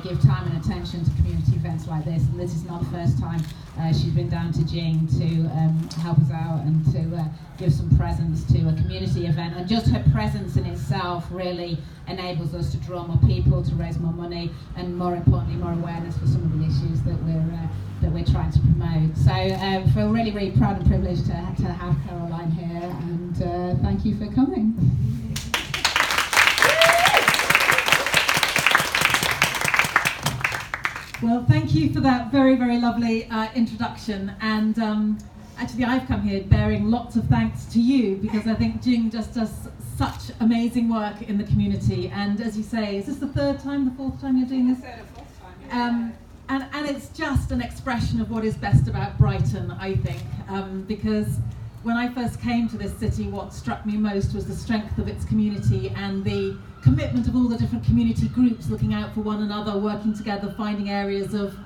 give time and attention to community events like this. And this is not the first time she's been down to Jing to help us out and to give some presence to a community event. And just her presence in itself really enables us to draw more people, to raise more money, and more importantly, more awareness for some of the issues that we're trying to promote. So I feel really, really proud and privileged to have Caroline here, and thank you for coming. Well, thank you for that very, very lovely introduction. And actually, I've come here bearing lots of thanks to you, because I think Jing just does such amazing work in the community. And as you say, is this the third time, the fourth time you're doing this? Third or fourth time, yeah. And it's just an expression of what is best about Brighton, I think, because when I first came to this city, what struck me most was the strength of its community and the commitment of all the different community groups looking out for one another, working together, finding areas of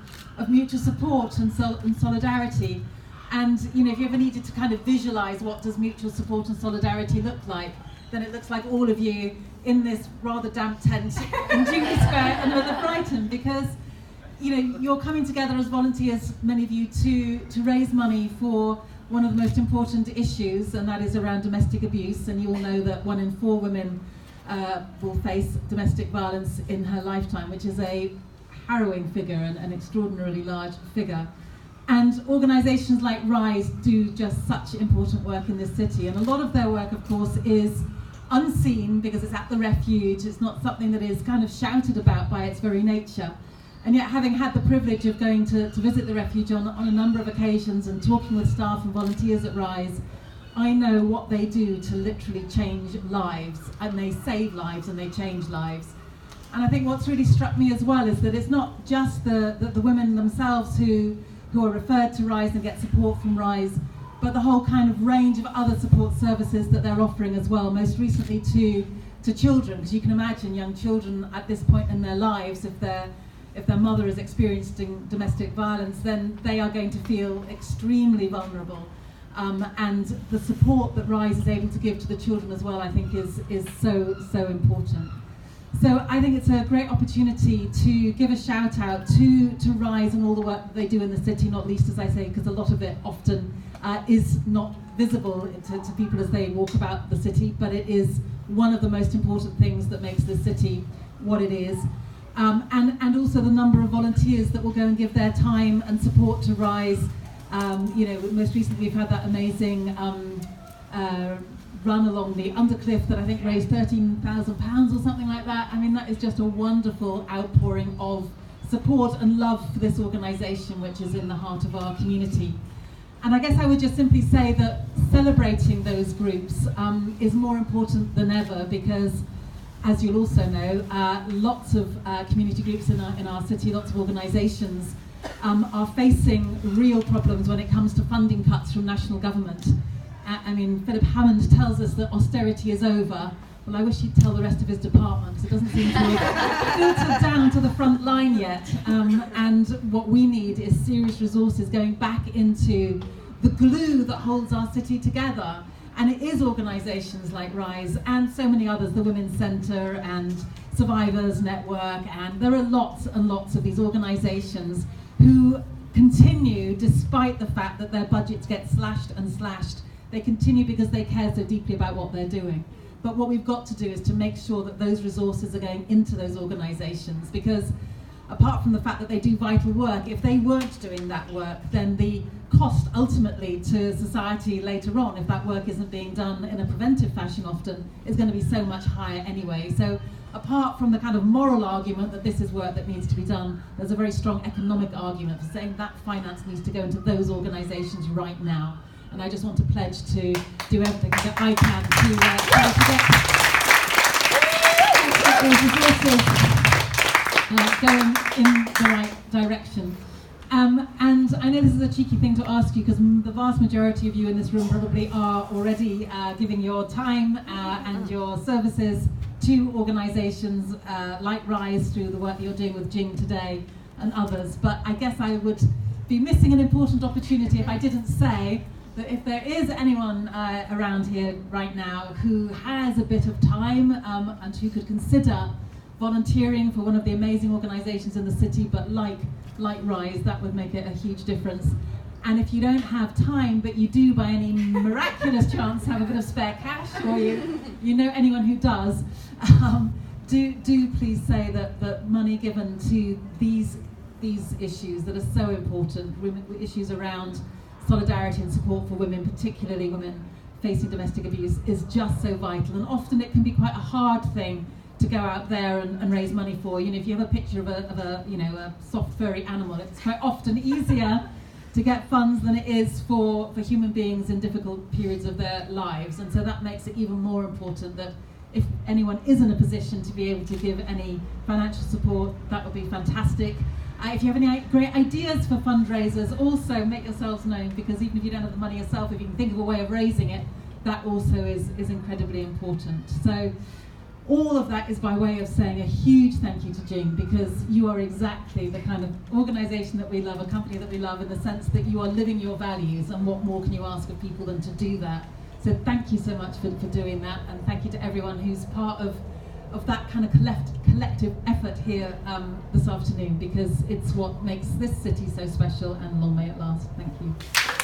mutual support and solidarity. And you know, if you ever needed to kind of visualize what does mutual support and solidarity look like, then it looks like all of you in this rather damp tent in Jubilee Square and Northern Brighton, because you know, you're coming together as volunteers, many of you, to raise money for one of the most important issues, and that is around domestic abuse. And you all know that 1 in 4 women will face domestic violence in her lifetime, which is a harrowing figure and an extraordinarily large figure. And organisations like RISE do just such important work in this city, and a lot of their work, of course, is unseen because it's at the refuge. It's not something that is kind of shouted about by its very nature. And yet, having had the privilege of going to visit the refuge on a number of occasions and talking with staff and volunteers at RISE, I know what they do to literally change lives, and they save lives and they change lives. And I think what's really struck me as well is that it's not just the women themselves who are referred to RISE and get support from RISE, but the whole kind of range of other support services that they're offering as well, most recently to children, because you can imagine young children at this point in their lives, if their mother is experiencing domestic violence, then they are going to feel extremely vulnerable. And the support that RISE is able to give to the children as well, I think is so important. So I think it's a great opportunity to give a shout out to RISE and all the work that they do in the city, not least, as I say, because a lot of it often is not visible to people as they walk about the city, but it is one of the most important things that makes the city what it is. And also the number of volunteers that will go and give their time and support to RISE. You know, most recently we've had that amazing run along the Undercliff that I think raised £13,000 or something like that. I mean, that is just a wonderful outpouring of support and love for this organisation, which is in the heart of our community. And I guess I would just simply say that celebrating those groups is more important than ever, because as you'll also know, lots of community groups in our city, lots of organisations are facing real problems when it comes to funding cuts from national government. I mean, Philip Hammond tells us that austerity is over. Well, I wish he'd tell the rest of his department, because it doesn't seem to have filtered down to the front line yet. And what we need is serious resources going back into the glue that holds our city together. And it is organisations like RISE and so many others, the Women's Centre and Survivors Network, and there are lots and lots of these organisations who continue, despite the fact that their budgets get slashed and slashed, they continue because they care so deeply about what they're doing. But what we've got to do is to make sure that those resources are going into those organisations, because apart from the fact that they do vital work, if they weren't doing that work, then the cost ultimately to society later on, if that work isn't being done in a preventive fashion often, is going to be so much higher anyway. So apart from the kind of moral argument that this is work that needs to be done, there's a very strong economic argument for saying that finance needs to go into those organisations right now. And I just want to pledge to do everything that I can to try to get those resources going in the right direction. And I know this is a cheeky thing to ask you, because the vast majority of you in this room probably are already giving your time and your services to organisations like RISE through the work that you're doing with Jing today and others. But I guess I would be missing an important opportunity if I didn't say that if there is anyone around here right now who has a bit of time and who could consider volunteering for one of the amazing organisations in the city, but like Rise, that would make it a huge difference. And if you don't have time, but you do by any miraculous chance have a bit of spare cash, or you know anyone who does, do please say that money given to these issues that are so important, issues around solidarity and support for women, particularly women facing domestic abuse, is just so vital. And often it can be quite a hard thing to go out there and raise money for. You know, if you have a picture of a soft furry animal, it's quite often easier to get funds than it is for human beings in difficult periods of their lives. And so that makes it even more important that if anyone is in a position to be able to give any financial support, that would be fantastic. If you have any great ideas for fundraisers, also make yourselves known, because even if you don't have the money yourself, if you can think of a way of raising it, that also is incredibly important. So all of that is by way of saying a huge thank you to Jing, because you are exactly the kind of organisation that we love, a company that we love, in the sense that you are living your values, and what more can you ask of people than to do that? So thank you so much for doing that, and thank you to everyone who's part of that kind of collective effort here this afternoon, because it's what makes this city so special, and long may it last. Thank you.